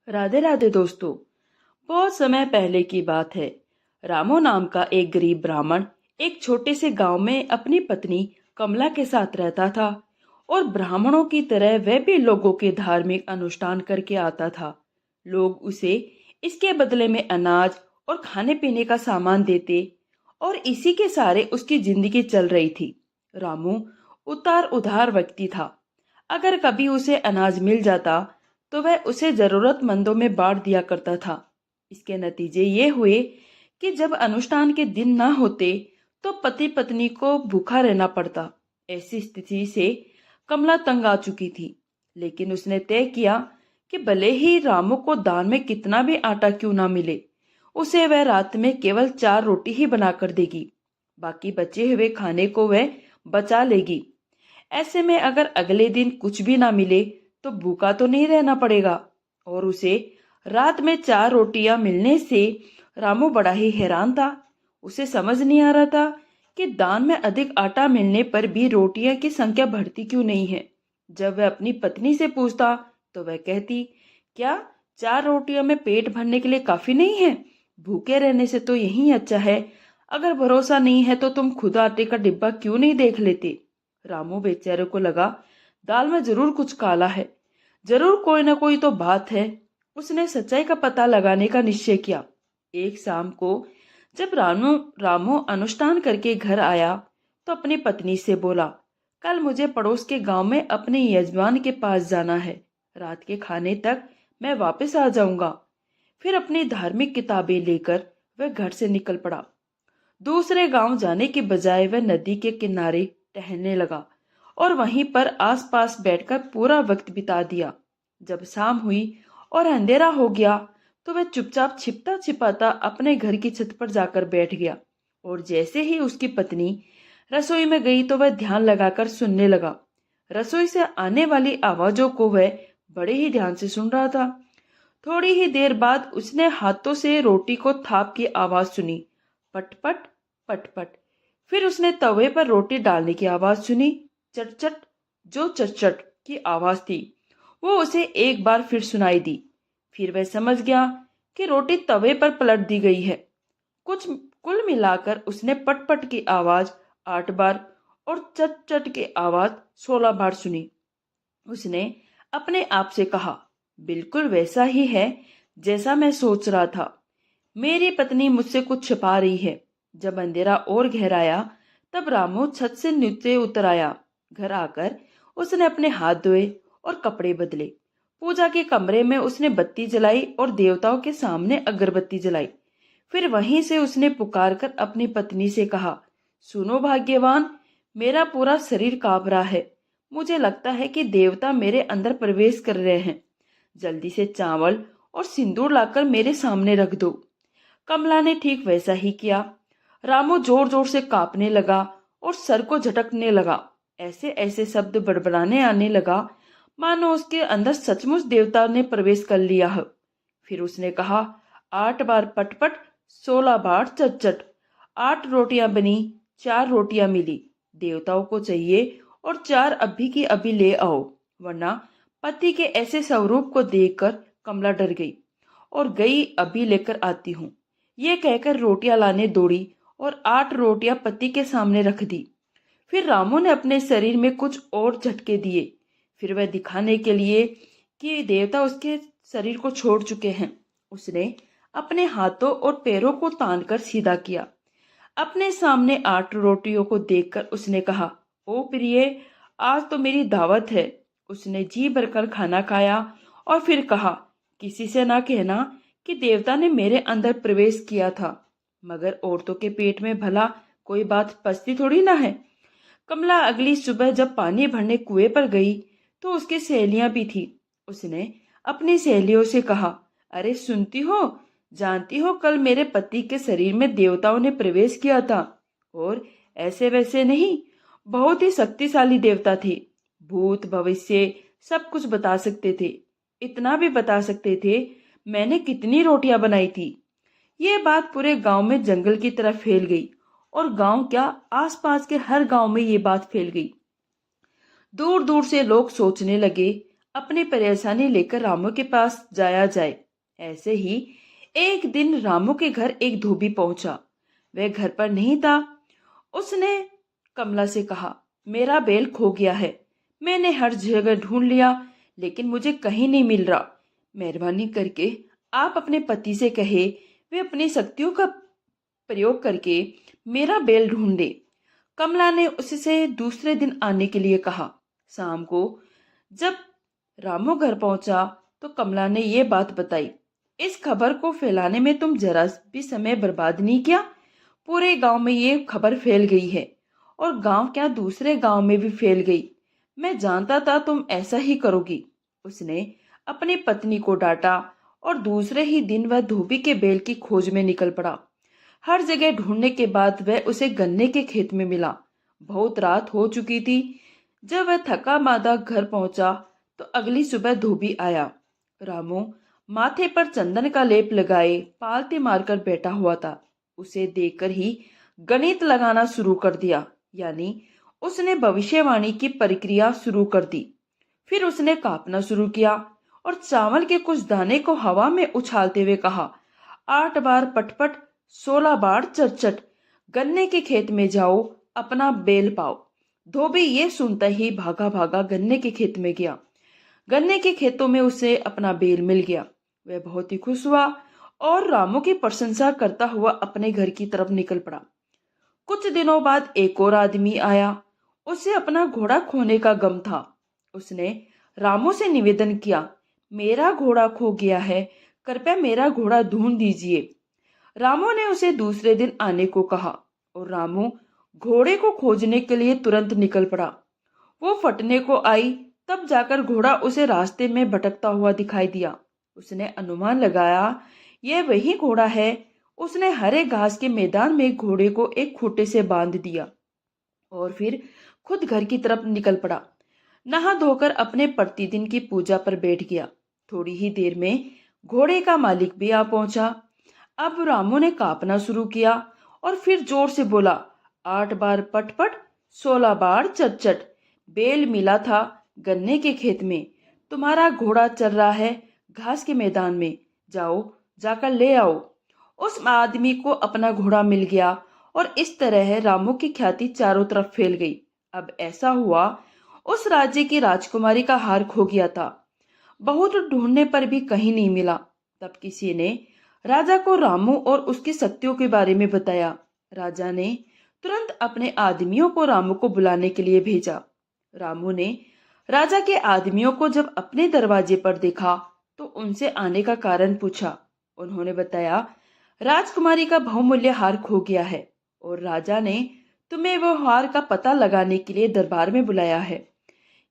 राधे राधे दोस्तों। बहुत समय पहले की बात है। रामो नाम का एक गरीब ब्राह्मण एक छोटे से गांव में अपनी पत्नी कमला के साथ रहता था और ब्राह्मणों की तरह वह भी लोगों के धार्मिक अनुष्ठान करके आता था। लोग उसे इसके बदले में अनाज और खाने पीने का सामान देते और इसी के सहारे उसकी जिंदगी चल रही थी। रामू उतार उधार व्यक्ति था। अगर कभी उसे अनाज मिल जाता तो वह उसे जरूरतमंदों में बांट दिया करता था। इसके नतीजे ये हुए कि जब अनुष्ठान के दिन न होते तो पति पत्नी को भूखा रहना पड़ता। ऐसी स्थिति से कमला तंग आ चुकी थी, लेकिन उसने तय किया कि भले ही रामू को दान में कितना भी आटा क्यों ना मिले, उसे वह रात में केवल 4 रोटी ही बनाकर देगी। बाकी बचे हुए खाने को वह बचा लेगी। ऐसे में अगर अगले दिन कुछ भी ना मिले तो भूखा तो नहीं रहना पड़ेगा। और उसे रात में 4 रोटियां मिलने से रामू बड़ा ही हैरान था। उसे समझ नहीं आ रहा था कि दान में अधिक आटा मिलने पर भी रोटियां की संख्या बढ़ती क्यों नहीं है। जब वह अपनी पत्नी से पूछता तो वह कहती, क्या 4 रोटियां में पेट भरने के लिए काफी नहीं है? भूखे रहने से तो यही अच्छा है। अगर भरोसा नहीं है तो तुम खुद आटे का डिब्बा क्यों नहीं देख लेते? रामू बेचारे को लगा दाल में जरूर कुछ काला है, जरूर कोई ना कोई तो बात है। उसने सच्चाई का पता लगाने का निश्चय किया। एक शाम को जब रामू रामू अनुष्ठान करके घर आया तो अपनी पत्नी से बोला, कल मुझे पड़ोस के गांव में अपने यजमान के पास जाना है। रात के खाने तक मैं वापस आ जाऊंगा। फिर अपनी धार्मिक किताबें लेकर वह घर से निकल पड़ा। दूसरे गांव जाने के बजाय वह नदी के किनारे टहलने लगा और वहीं पर आसपास बैठकर पूरा वक्त बिता दिया। जब शाम हुई और अंधेरा हो गया तो वह चुपचाप छिपता छिपाता अपने घर की छत पर जाकर बैठ गया। और जैसे ही उसकी पत्नी रसोई में गई तो वह ध्यान लगाकर सुनने लगा। रसोई से आने वाली आवाजों को वह बड़े ही ध्यान से सुन रहा था। थोड़ी ही देर बाद उसने हाथों से रोटी को थाप की आवाज सुनी, पटपट पटपट। फिर उसने तवे पर रोटी डालने की आवाज सुनी, चटचट। जो चटचट की आवाज थी वो उसे एक बार फिर सुनाई दी। फिर वह समझ गया कि रोटी तवे पर पलट दी गई है। कुछ कुल मिलाकर उसने पटपट की आवाज 8 बार और चट चट की आवाज 16 बार सुनी। उसने अपने आप से कहा, बिल्कुल वैसा ही है जैसा मैं सोच रहा था। मेरी पत्नी मुझसे कुछ छिपा रही है। जब अंधेरा और गहराया तब रामू छत से नीचे उतर आया। घर आकर उसने अपने हाथ धोए और कपड़े बदले। पूजा के कमरे में उसने बत्ती जलाई और देवताओं के सामने अगरबत्ती जलाई। फिर वहीं से उसने पुकारकर अपनी पत्नी से कहा, सुनो भाग्यवान, मेरा पूरा शरीर कांप रहा है। मुझे लगता है कि देवता मेरे अंदर प्रवेश कर रहे हैं। जल्दी से चावल और सिंदूर लाकर मेरे सामने रख दो। कमला ने ठीक वैसा ही किया। रामू जोर जोर से कांपने लगा और सर को झटकने लगा। ऐसे ऐसे शब्द बड़बड़ाने आने लगा मानो उसके अंदर सचमुच देवता ने प्रवेश कर लिया हो। फिर उसने कहा, 8 बार पटपट, 16 बार चटचट। 8 रोटियां बनी, 4 रोटियां मिली। देवताओं को चाहिए और 4 अभी की अभी ले आओ, वरना पति के ऐसे स्वरूप को देखकर कमला डर गई और गई अभी लेकर आती हूँ। ये कहकर रोटियां लाने दौड़ी और 8 रोटियां पति के सामने रख दी। फिर रामू ने अपने शरीर में कुछ और झटके दिए। फिर वह दिखाने के लिए कि देवता उसके शरीर को छोड़ चुके हैं, उसने अपने हाथों और पैरों को तानकर सीधा किया। अपने सामने 8 रोटियों को देखकर उसने कहा, ओ प्रिय, आज तो मेरी दावत है। उसने जी भरकर खाना खाया और फिर कहा, किसी से ना कहना कि देवता ने मेरे अंदर प्रवेश किया था। मगर औरतों के पेट में भला कोई बात पचती थोड़ी ना है। कमला अगली सुबह जब पानी भरने कुएं पर गई तो उसकी सहेलियां भी थी। उसने अपनी सहेलियों से कहा, अरे सुनती हो, जानती हो कल मेरे पति के शरीर में देवताओं ने प्रवेश किया था। और ऐसे वैसे नहीं, बहुत ही शक्तिशाली देवता थे। भूत भविष्य सब कुछ बता सकते थे। इतना भी बता सकते थे मैंने कितनी रोटियां बनाई थी। ये बात पूरे गांव में जंगल की तरह फैल गई और गांव क्या, आसपास के हर गांव में ये बात फैल गई। दूर दूर से लोग सोचने लगे, अपनी परेशानी लेकर रामू के पास जाया जाए। ऐसे ही एक दिन रामू के घर एक धोबी पहुंचा। वह घर पर नहीं था। उसने कमला से कहा, मेरा बैल खो गया है। मैंने हर जगह ढूंढ लिया, लेकिन मुझे कहीं नहीं मिल रहा। मेहरबानी करके आप अपने पति से कहे वे अपनी शक्तियों का प्रयोग करके मेरा बैल ढूंढ दे। कमला ने उससे दूसरे दिन आने के लिए कहा। शाम को जब रामू घर पहुंचा तो कमला ने ये बात बताई। इस खबर को फैलाने में तुम जरा भी समय बर्बाद नहीं किया। पूरे गांव में ये खबर फैल गई है, और गांव क्या दूसरे गांव में भी फैल गई। मैं जानता था तुम ऐसा ही करोगी। उसने अपनी पत्नी को डांटा और दूसरे ही दिन वह धोबी के बैल की खोज में निकल पड़ा। हर जगह ढूंढने के बाद वह उसे गन्ने के खेत में मिला। बहुत रात हो चुकी थी। जब वह थका मादा घर पहुंचा तो अगली सुबह धोबी आया। रामू माथे पर चंदन का लेप लगाए पालती मारकर बैठा हुआ था। उसे देखकर ही गणित लगाना शुरू कर दिया, यानी उसने भविष्यवाणी की प्रक्रिया शुरू कर दी। फिर उसने कांपना शुरू किया और चावल के कुछ दाने को हवा में उछालते हुए कहा, 8 बार पटपट, 16 बार चटचट, गन्ने के खेत में जाओ, अपना बेल पाओ। धोबी ये सुनता ही भागा भागा गन्ने के खेत में गया। गन्ने के खेतों में उसे अपना बेल मिल गया। वह बहुत ही खुश हुआ और रामू की प्रशंसा करता हुआ अपने घर की तरफ निकल पड़ा। कुछ दिनों बाद एक और आदमी आया। उसे अपना घोड़ा खोने का गम था। उसने रामू से निवेदन किया, मेरा घोड़ा खो गया है, कृपया मेरा घोड़ा ढूंढ दीजिए। रामू ने उसे दूसरे दिन आने को कहा और रामू घोड़े को खोजने के लिए तुरंत निकल पड़ा। वो फटने को आई, तब जाकर घोड़ा उसे रास्ते में भटकता हुआ दिखाई दिया। उसने अनुमान लगाया यह वही घोड़ा है। उसने हरे घास के मैदान में घोड़े को एक खूंटे से बांध दिया और फिर खुद घर की तरफ निकल पड़ा। नहा धोकर अपने प्रतिदिन की पूजा पर बैठ गया। थोड़ी ही देर में घोड़े का मालिक भी आ पहुंचा। अब रामू ने कांपना शुरू किया और फिर जोर से बोला, 8 बार पटपट, 16 बार चटचट, बेल मिला था गन्ने के खेत में। तुम्हारा घोड़ा चल रहा है घास के मैदान में, जाओ जाकर ले आओ। उस आदमी को अपना घोड़ा मिल गया और इस तरह रामू की ख्याति चारों तरफ फैल गई। अब ऐसा हुआ, उस राज्य की राजकुमारी का हार खो गया था। बहुत ढूंढने पर भी कहीं नहीं मिला। तब किसी ने राजा को रामू और उसकी शक्तियों के बारे में बताया। राजा ने तुरंत अपने आदमियों को रामू को बुलाने के लिए भेजा। रामू ने राजा के आदमियों को जब अपने दरवाजे पर देखा तो उनसे आने का कारण पूछा। उन्होंने बताया, राजकुमारी का बहुमूल्य हार खो गया है और राजा ने तुम्हें वो हार का पता लगाने के लिए दरबार में बुलाया है।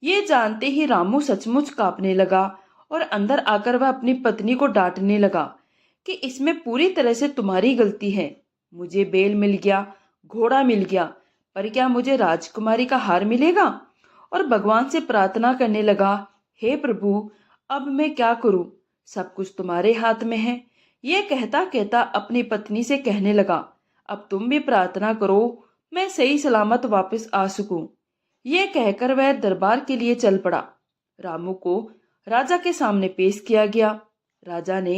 ये जानते ही रामू सचमुच कांपने लगा और अंदर आकर वह अपनी पत्नी को डांटने लगा कि इसमें पूरी तरह से तुम्हारी गलती है। मुझे बैल मिल गया, घोड़ा मिल गया, पर क्या मुझे राजकुमारी का हार मिलेगा? और भगवान से प्रार्थना करने लगा, हे प्रभु, अब मैं क्या करूं? सब कुछ तुम्हारे हाथ में है। ये कहता कहता अपनी पत्नी से कहने लगा, अब तुम भी प्रार्थना करो, मैं सही सलामत वापस आ सकूं। ये कहकर वह दरबार के लिए चल पड़ा। रामू को राजा के सामने पेश किया गया। राजा ने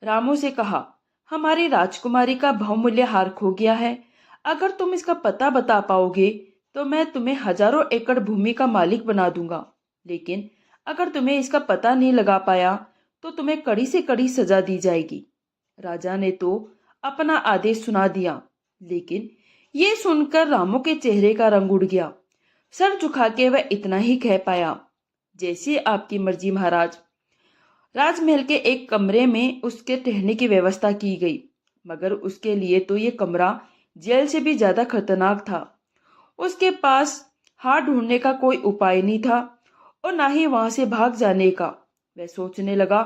रामू से कहा, हमारी राजकुमारी का बहुमूल्य हार खो गया है। अगर तुम इसका पता बता पाओगे तो मैं तुम्हें हजारों एकड़ भूमि का मालिक बना दूंगा, लेकिन अगर तुम्हें इसका पता नहीं लगा पाया तो तुम्हें कड़ी से कड़ी सजा दी जाएगी। राजा ने तो अपना आदेश सुना दिया, लेकिन ये सुनकर रामू के चेहरे का रंग उड़ गया। सर झुका के वह इतना ही कह पाया, जैसी आपकी मर्जी महाराज। राजमहल के एक कमरे में उसके ठहरने की व्यवस्था की गई, मगर उसके लिए तो ये कमरा जेल से भी ज्यादा खतरनाक था। उसके पास हार ढूंढने का कोई उपाय नहीं था और ना ही वहां से भाग जाने का। वह सोचने लगा,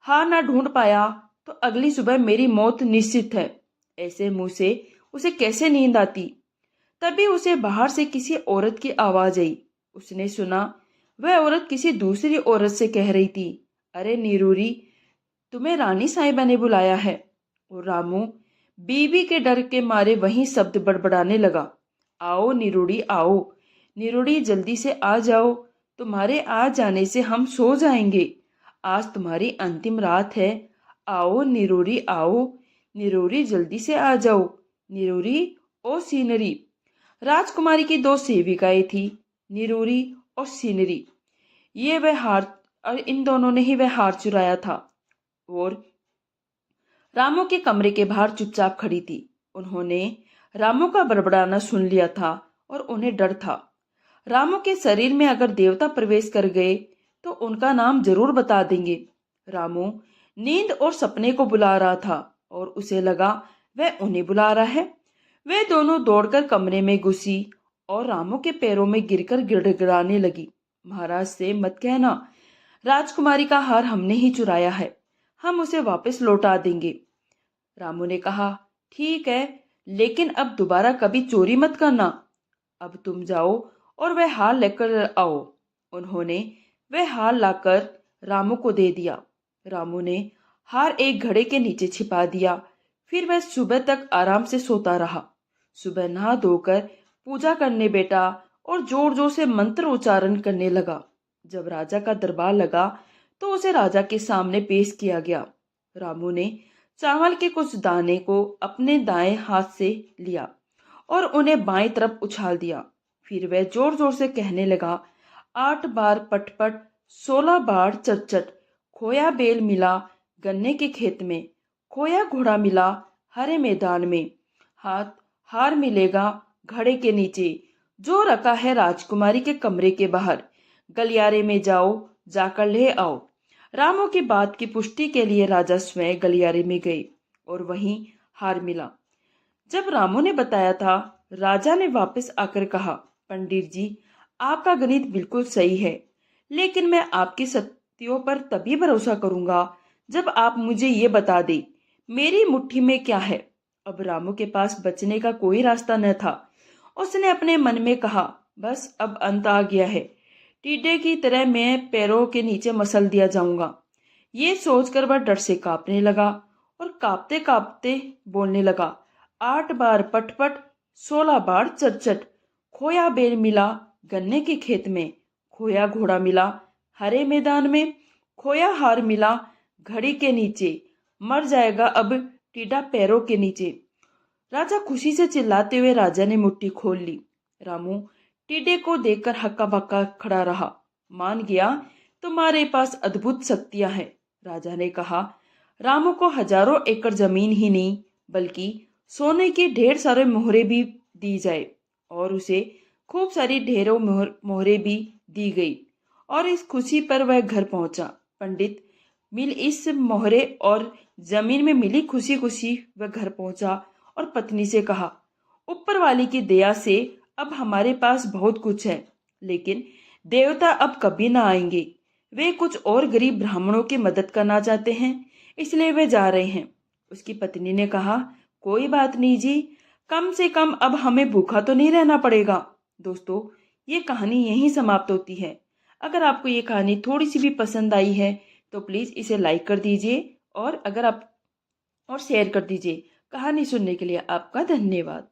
हार ना ढूंढ पाया तो अगली सुबह मेरी मौत निश्चित है। ऐसे मुंह से उसे कैसे नींद आती। तभी उसे बाहर से किसी औरत की आवाज आई। उसने सुना वह औरत किसी दूसरी औरत से कह रही थी, अरे निरूरी, तुम्हें रानी साहिबा ने बुलाया है। और रामू बीवी के डर के मारे वही शब्द बड़बड़ाने लगा, आओ निरूड़ी, आओ निरूड़ी, जल्दी से आ जाओ, तुम्हारे आ जाने से हम सो जाएंगे। आज तुम्हारी अंतिम रात है। आओ निरोरी, आओ निरोरी, जल्दी से आ जाओ। निरोरी और सीनरी। राजकुमारी की दो सेविकाएं थी, निरोरी और सीनरी। ये वह हार और इन दोनों ने ही वह हार चुराया था और रामू के कमरे के बाहर चुपचाप खड़ी थी। उन्होंने रामू का बड़बड़ाना सुन लिया था और उन्हें डर था। रामू के शरीर में अगर देवता प्रवेश कर गए तो उनका नाम जरूर बता देंगे। रामू नींद और सपने को बुला रहा था और उसे लगा वह उन्हें बुला रहा है। वे दोनों दौड़कर कमरे में घुसी और रामू के पैरों में गिरकर गिड़गिड़ाने लगी। महाराज से मत कहना, राजकुमारी का हार हमने ही चुराया है, हम उसे वापस लौटा देंगे। रामू ने कहा, ठीक है, लेकिन अब दोबारा कभी चोरी मत करना। अब तुम जाओ और वह हार लेकर आओ। उन्होंने वह हार लाकर रामू को दे दिया। रामू ने हार एक घड़े के नीचे छिपा दिया। फिर वह सुबह तक आराम से सोता रहा। सुबह नहा धोकर पूजा करने बैठा और जोर जोर से मंत्र उच्चारण करने लगा। जब राजा का दरबार लगा तो उसे राजा के सामने पेश किया गया। रामू ने चावल के कुछ दाने को अपने दाएं हाथ से लिया और उन्हें बाएं तरफ उछाल दिया। फिर वह जोर जोर से कहने लगा, 8 बार पटपट, 16 बार चटचट, खोया बेल मिला गन्ने के खेत में, खोया घोड़ा मिला हरे मैदान में, हार मिलेगा घड़े के नीचे जो रखा है राजकुमारी के कमरे के बाहर। गलियारे में जाओ, जाकर ले आओ। रामू की बात की पुष्टि के लिए राजा स्वयं गलियारे में गए और वहीं हार मिला। जब रामू ने बताया था, राजा ने वापस आकर कहा, पंडित जी, आपका गणित बिल्कुल सही है, लेकिन मैं आपकी शक्तियों पर तभी भरोसा करूंगा जब आप मुझे ये बता दे मेरी मुट्ठी में क्या है। अब रामू के पास बचने का कोई रास्ता न था। उसने अपने मन में कहा, बस अब अंत आ गया है। टीडे की तरह मैं पैरों के नीचे मसल दिया जाऊंगा। ये सोचकर वह डर से कांपने लगा और कांपते कांपते बोलने लगा, 8 बार पटपट, 16 बार चटचट, खोया बेल मिला गन्ने के खेत में, खोया घोड़ा मिला हरे मैदान में, खोया हार मिला घड़ी के नीचे, मर जाएगा अब टीडा पैरों के नीचे। राजा खुशी से चिल्लाते हुए राजा ने मुट्ठी खोल ली। रामू टीडे को देखकर हक्का बक्का खड़ा रहा। मान गया, तुम्हारे पास अद्भुत शक्तियां हैं। राजा ने कहा, रामू को हजारों एकड़ जमीन ही नहीं बल्कि सोने की ढेर सारे मोहरे भी दी जाए और उसे खूब सारी ढेरों मोहरे भी दी गई और इस खुशी पर वह घर पहुंचा। पंडित मिल इस मोहरे और जमीन में मिली खुशी खुशी वह घर पहुंचा और पत्नी से कहा, ऊपर वाली की दया से अब हमारे पास बहुत कुछ है, लेकिन देवता अब कभी ना आएंगे। वे कुछ और गरीब ब्राह्मणों की मदद करना चाहते हैं, इसलिए वे जा रहे हैं। उसकी पत्नी ने कहा, कोई बात नहीं जी, कम से कम अब हमें भूखा तो नहीं रहना पड़ेगा। दोस्तों, ये कहानी यहीं समाप्त होती है। अगर आपको ये कहानी थोड़ी सी भी पसंद आई है तो प्लीज़ इसे लाइक कर दीजिए और शेयर कर दीजिए। कहानी सुनने के लिए आपका धन्यवाद।